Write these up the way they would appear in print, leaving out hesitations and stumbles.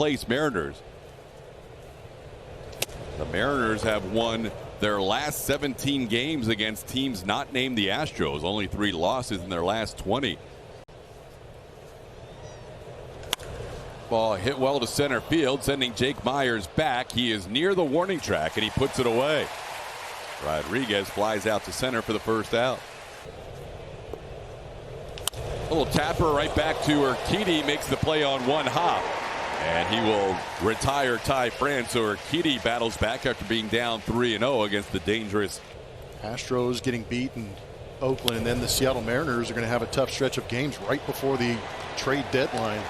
place Mariners. The Mariners have won their last 17 games against teams not named the Astros. Only 3 losses in their last 20. Ball hit well to center field, sending Jake Myers back. He is near the warning track, and he puts it away. Rodriguez flies out to center for the first out. A little tapper right back to Urquidy, makes the play on one hop. And he will retire Ty France. So Urquidy battles back after being down 3-0 against the dangerous Astros getting beat in Oakland, and then the Seattle Mariners are going to have a tough stretch of games right before the trade deadline.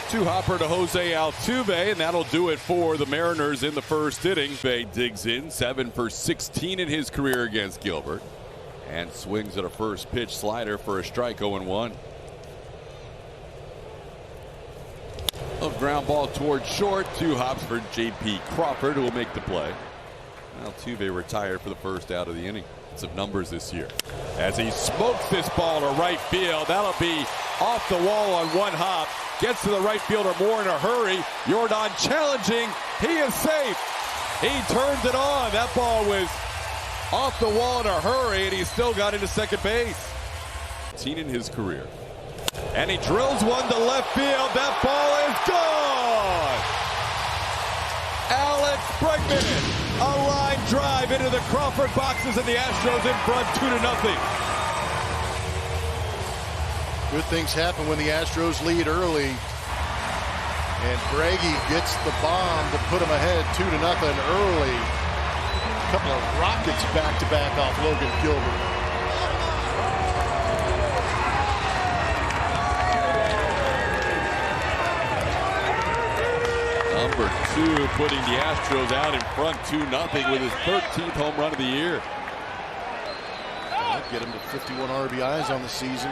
Two-hopper to Jose Altuve, and that'll do it for the Mariners in the first inning. Altuve digs in, 7 for 16 in his career against Gilbert, and swings at a first pitch slider for a strike. 0-1. A ground ball towards short. 2 hops for J.P. Crawford, who will make the play. Altuve retired for the first out of the inning. Some numbers this year as he smokes this ball to right field. That'll be off the wall on one hop. Gets to the right fielder more in a hurry. Jordan challenging. He is safe. He turns it on. That ball was off the wall in a hurry, and he still got into second base. 18 in his career. And he drills one to left field. That ball is gone. Alex Bregman. A line drive into the Crawford boxes, and the Astros in front 2-0. Good things happen when the Astros lead early. And Breggy gets the bomb to put him ahead 2-0 early. A couple of rockets back-to-back off Logan Gilbert. Number 2 putting the Astros out in front 2-0 with his 13th home run of the year. That'll get him to 51 RBIs on the season.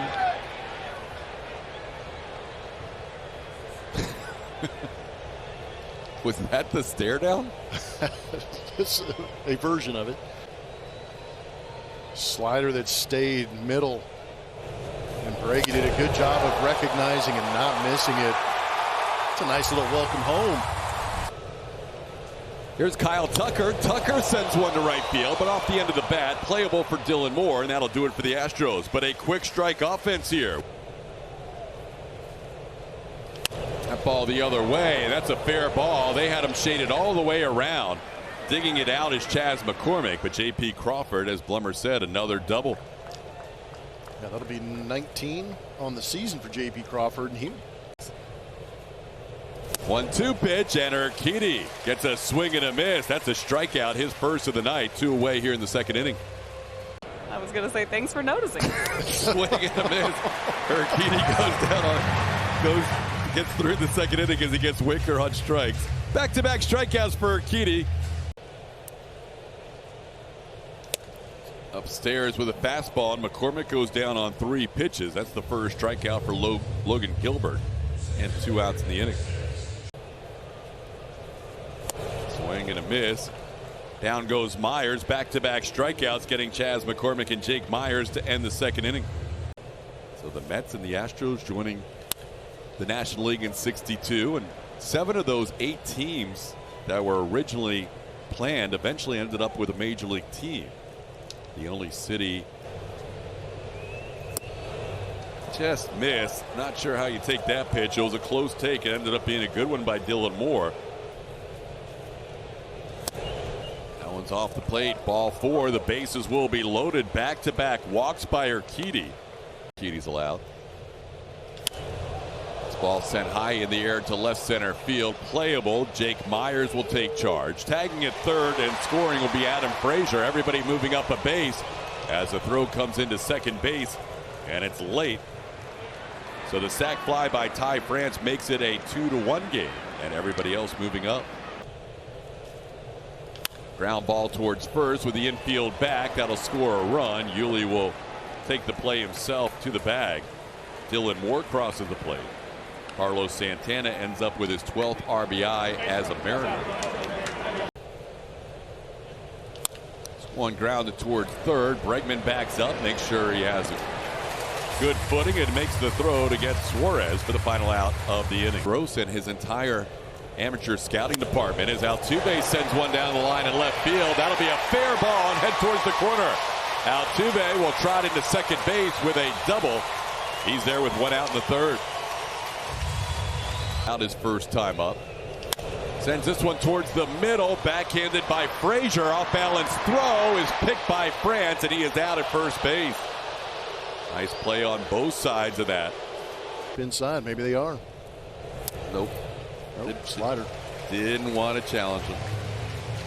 Was that the stare down? It's a version of it. Slider that stayed middle. And Breggy did a good job of recognizing and not missing it. It's a nice little welcome home. Here's Kyle Tucker. Tucker sends one to right field, but off the end of the bat. Playable for Dylan Moore, and that'll do it for the Astros. But a quick strike offense here. That ball the other way. That's a fair ball. They had him shaded all the way around. Digging it out is Chas McCormick, but J.P. Crawford, as Blummer said, another double. Yeah, that'll be 19 on the season for J.P. Crawford, and he 1-2 pitch, and Urquidy gets a swing and a miss. That's a strikeout, his first of the night. 2 away here in the second inning. I was going to say thanks for noticing. Swing and a miss. Urquidy gets through the second inning as he gets Winker on strikes. Back-to-back strikeouts for Urquidy. Upstairs with a fastball, and McCormick goes down on 3 pitches. That's the first strikeout for Logan Gilbert, and 2 outs in the inning. Swing and a miss. Down goes Myers. Back-to-back strikeouts, getting Chas McCormick and Jake Myers to end the second inning. So the Mets and the Astros joining the National League in 62, and 7 of those 8 teams that were originally planned eventually ended up with a major league team. The only city just missed. Not sure how you take that pitch. It was a close take. It ended up being a good one by Dylan Moore. That one's off the plate. Ball 4. The bases will be loaded. Back-to-back walks by Urquidy. Urquidy's allowed. Ball sent high in the air to left center field. Playable. Jake Myers will take charge. Tagging at third and scoring will be Adam Frazier. Everybody moving up a base as the throw comes into second base, and it's late. So the sac fly by Ty France makes it a 2-1 game, and everybody else moving up. Ground ball towards first with the infield back. That'll score a run. Yuli will take the play himself to the bag. Dylan Moore crosses the plate. Carlos Santana ends up with his 12th RBI as a Mariner. One grounded towards third. Bregman backs up, makes sure he has good footing, and makes the throw to get Suarez for the final out of the inning. Gross and his entire Amateur scouting department as Altuve sends one down the line in left field. That'll be a fair ball and head towards the corner. Altuve will trot into second base with a double. He's there with one out in the third. Out his first time up. Sends this one towards the middle, backhanded by Frazier. Off balance throw is picked by France, and he is out at first base. Nice play on both sides of that. Inside, maybe they are. Nope. Slider. Didn't want to challenge him.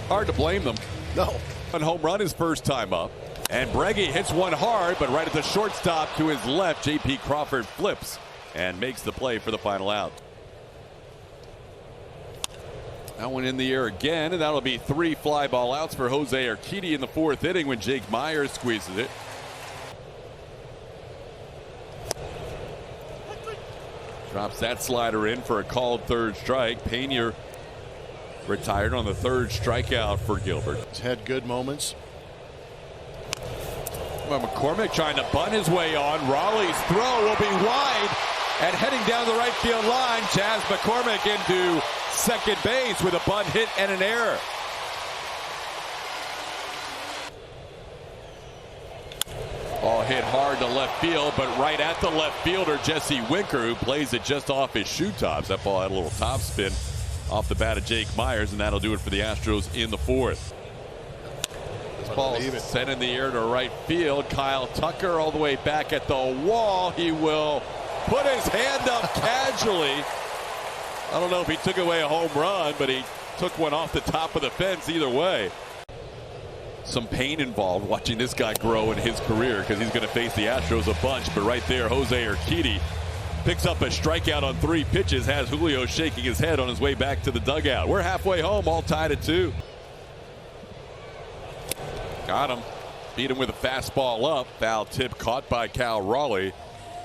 Hard to blame them. No. On home run his first time up. And Breggy hits one hard, but right at the shortstop to his left, J.P. Crawford flips and makes the play for the final out. That one in the air again, and that'll be 3 fly ball outs for Jose Urquidy in the 4th inning when Jake Myers squeezes it. Drops that slider in for a called third strike. Pena retired on the 3rd strikeout for Gilbert. He's had good moments. Well, McCormick trying to bunt his way on. Raleigh's throw will be wide, and heading down the right field line, Chas McCormick into second base with a bunt hit and an error. Ball hit hard to left field, but right at the left fielder, Jesse Winker, who plays it just off his shoe tops. That ball had a little top spin off the bat of Jake Myers, and that'll do it for the Astros in the 4th. This ball sent in the air to right field. Kyle Tucker all the way back at the wall. He will put his hand up casually. I don't know if he took away a home run, but he took one off the top of the fence either way. Some pain involved watching this guy grow in his career because he's going to face the Astros a bunch. But right there, Jose Urquidy picks up a strikeout on 3 pitches, has Julio shaking his head on his way back to the dugout. We're halfway home, all tied at 2. Got him. Beat him with a fastball up. Foul tip caught by Cal Raleigh.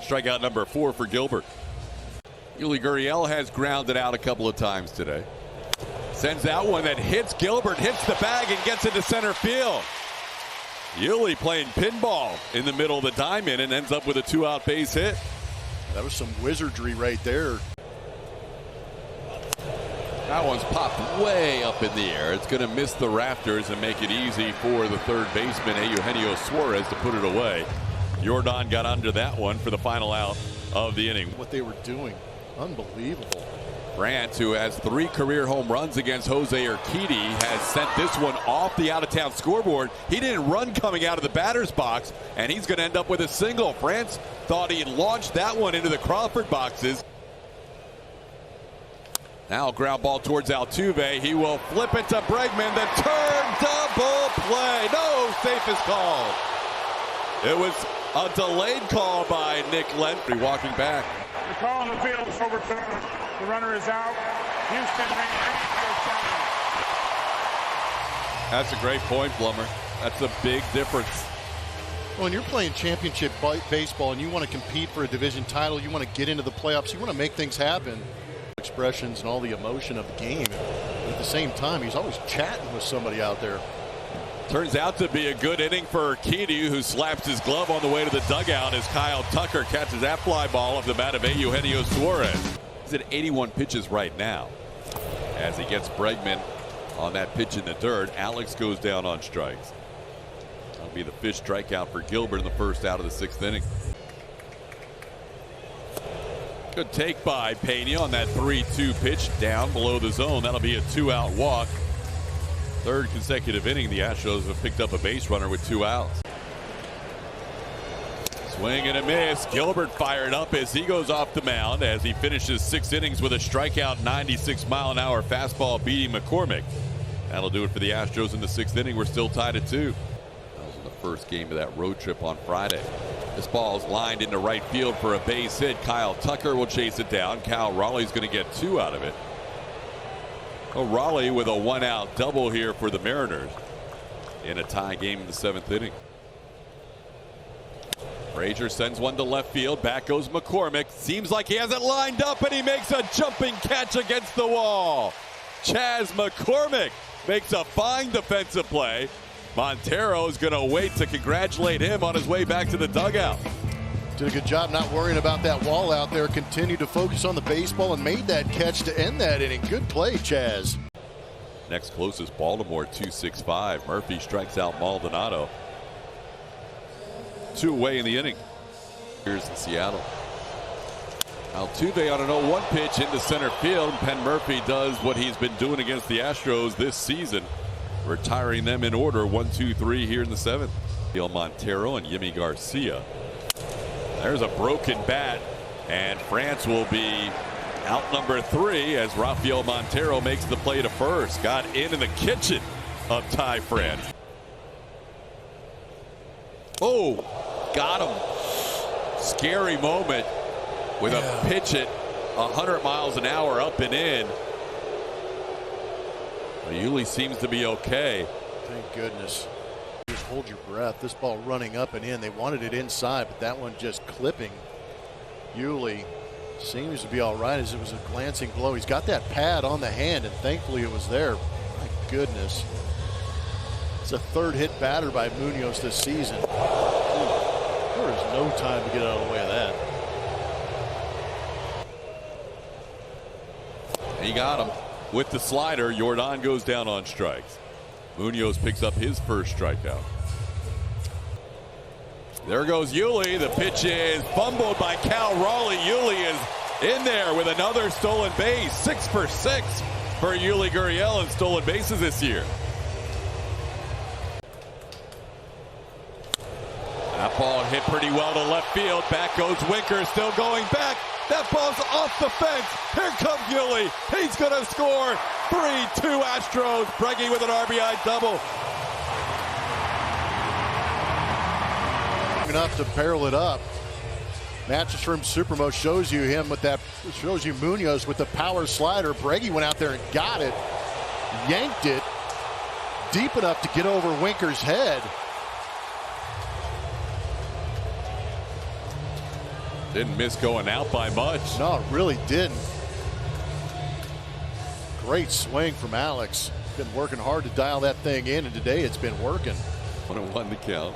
Strikeout number 4 for Gilbert. Yuli Gurriel has grounded out a couple of times today. Sends out one that hits Gilbert, hits the bag, and gets into center field. Yuli playing pinball in the middle of the diamond and ends up with a 2-out base hit. That was some wizardry right there. That one's popped way up in the air. It's going to miss the rafters and make it easy for the third baseman, Eugenio Suarez, to put it away. Jordan got under that one for the final out of the inning. What they were doing, unbelievable. Brandt, who has 3 career home runs against Jose Urquidy, has sent this one off the out-of-town scoreboard. He didn't run coming out of the batter's box, and he's going to end up with a single. France thought he launched that one into the Crawford boxes. Now ground ball towards Altuve. He will flip it to Bregman. The turn, double play. No, safe is called. It was a delayed call by Nick Lentry walking back. The call on the field is overturned. The runner is out. Houston goes down. That's a great point, Blummer. That's a big difference. Well, when you're playing championship baseball and you want to compete for a division title, you want to get into the playoffs, you want to make things happen. Expressions and all the emotion of the game. But at the same time, he's always chatting with somebody out there. Turns out to be a good inning for Urquidy, who slaps his glove on the way to the dugout as Kyle Tucker catches that fly ball off the bat of Eugenio Suarez. He's at 81 pitches right now. As he gets Bregman on that pitch in the dirt, Alex goes down on strikes. That'll be the 5th strikeout for Gilbert in the first out of the 6th inning. Good take by Pena on that 3-2 pitch down below the zone. That'll be a 2-out walk. 3rd consecutive inning, the Astros have picked up a base runner with 2 outs. Swing and a miss. Gilbert fired up as he goes off the mound as he finishes 6 innings with a strikeout, 96-mile-an-hour fastball beating McCormick. That'll do it for the Astros in the 6th inning. We're still tied at 2. That was in the first game of that road trip on Friday. This ball is lined into right field for a base hit. Kyle Tucker will chase it down. Cal Raleigh's going to get 2 out of it. Raleigh with a 1-out double here for the Mariners in a tie game in the 7th inning. Frazier sends one to left field. Back goes McCormick. Seems like he has it lined up, and he makes a jumping catch against the wall. Chas McCormick makes a fine defensive play. Montero is going to wait to congratulate him on his way back to the dugout. Did a good job not worrying about that wall out there. Continued to focus on the baseball and made that catch to end that inning. Good play, Chaz. Next closest, Baltimore, 265. Murphy strikes out Maldonado. 2 away in the inning. Here's in Seattle. Altuve on an 0-1 pitch into center field. Penn Murphy does what he's been doing against the Astros this season, retiring them in order 1-2-3 here in the 7th. Montero and Yimi Garcia. There's a broken bat, and France will be out number 3 as Rafael Montero makes the play to first. Got in the kitchen of Ty France. Oh, got him. Scary moment with a pitch at 100 miles an hour up and in. Yuli seems to be okay. Thank goodness. Just hold your breath. This ball running up and in. They wanted it inside, but that one just clipping. Yuli seems to be all right as it was a glancing blow. He's got that pad on the hand, and thankfully it was there. My goodness. It's a 3rd hit batter by Munoz this season. There is no time to get out of the way of that. He got him with the slider. Jordan goes down on strikes. Munoz picks up his first strikeout. There goes Yuli. The pitch is fumbled by Cal Raleigh. Yuli is in there with another stolen base. 6 for 6 for Yuli Gurriel in stolen bases this year. That ball hit pretty well to left field. Back goes Winker, still going back. That ball's off the fence. Here comes Yuli. He's going to score. 3-2 Astros. Breggy with an RBI double. Enough to barrel it up. Mattress Room Supermo shows you him with that. Shows you Munoz with the power slider. Breggy went out there and got it. Yanked it deep enough to get over Winker's head. Didn't miss going out by much. No, it really didn't. Great swing from Alex. Been working hard to dial that thing in, and today it's been working. 1-1 the count.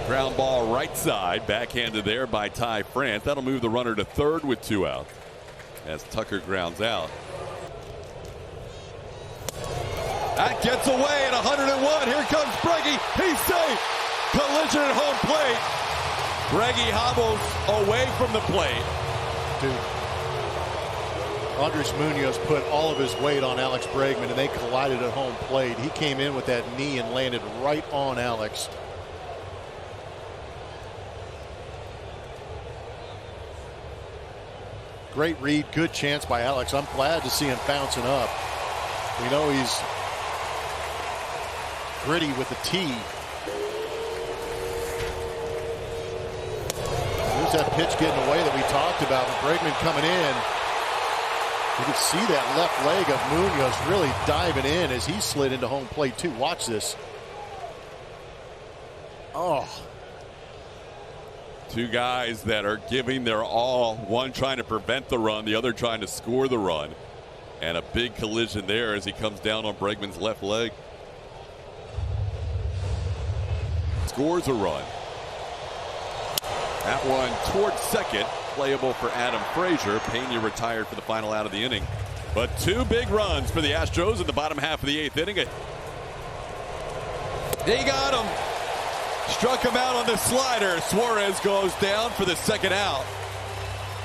Ground ball right side. Backhanded there by Ty France. That'll move the runner to 3rd with 2 outs as Tucker grounds out. That gets away at 101. Here comes Breggy. He's safe. Collision at home plate. Breggy hobbles away from the plate. Dude, Andres Munoz put all of his weight on Alex Bregman, and they collided at home plate. He came in with that knee and landed right on Alex. Great read, good chance by Alex. I'm glad to see him bouncing up. We know he's gritty with the tee. There's that pitch getting away that we talked about. Bregman coming in. You can see that left leg of Munoz really diving in as he slid into home plate too. Watch this. Oh. 2 guys that are giving their all. One trying to prevent the run, the other trying to score the run. And a big collision there as he comes down on Bregman's left leg. Scores a run. That one towards 2nd, playable for Adam Frazier. Pena retired for the final out of the inning. But 2 big runs for the Astros in the bottom half of the 8th inning. He got him. Struck him out on the slider. Suarez goes down for the 2nd out.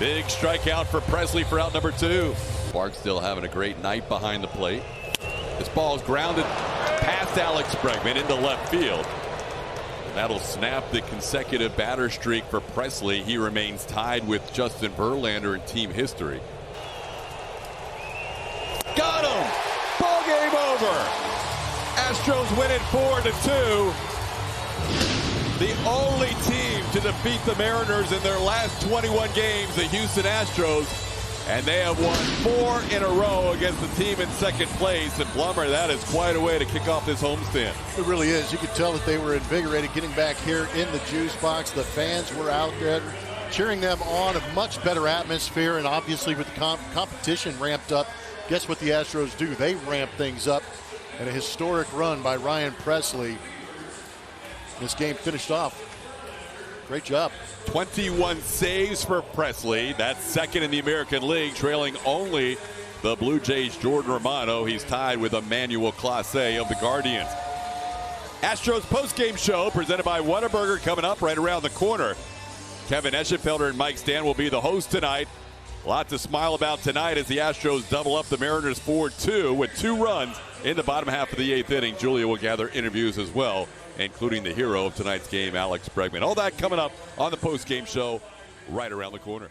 Big strikeout for Presley for out number 2. Barksdale having a great night behind the plate. This ball is grounded past Alex Bregman into left field. That'll snap the consecutive batter streak for Presley. He remains tied with Justin Verlander in team history. Got him! Ball game over. Astros win it 4-2. The only team to defeat the Mariners in their last 21 games, the Houston Astros. And they have won 4 in a row against the team in 2nd place. And Blummer, that is quite a way to kick off this homestand. It really is. You could tell that they were invigorated getting back here in the juice box. The fans were out there cheering them on. A much better atmosphere. And obviously with the competition ramped up, guess what the Astros do? They ramp things up. And a historic run by Ryan Presley. This game finished off Great job. 21 saves for Presley. That's second in the American League, trailing only the Blue Jays' Jordan Romano. He's tied with Emmanuel Clase of the Guardians. Astros postgame show presented by Whataburger coming up right around the corner. Kevin Eschenfelder and Mike Stan will be the host tonight. A lot to smile about tonight as the Astros double up the Mariners 4-2 with 2 runs in the bottom half of the 8th inning. Julia will gather interviews as well, including the hero of tonight's game, Alex Bregman. All that coming up on the postgame show right around the corner.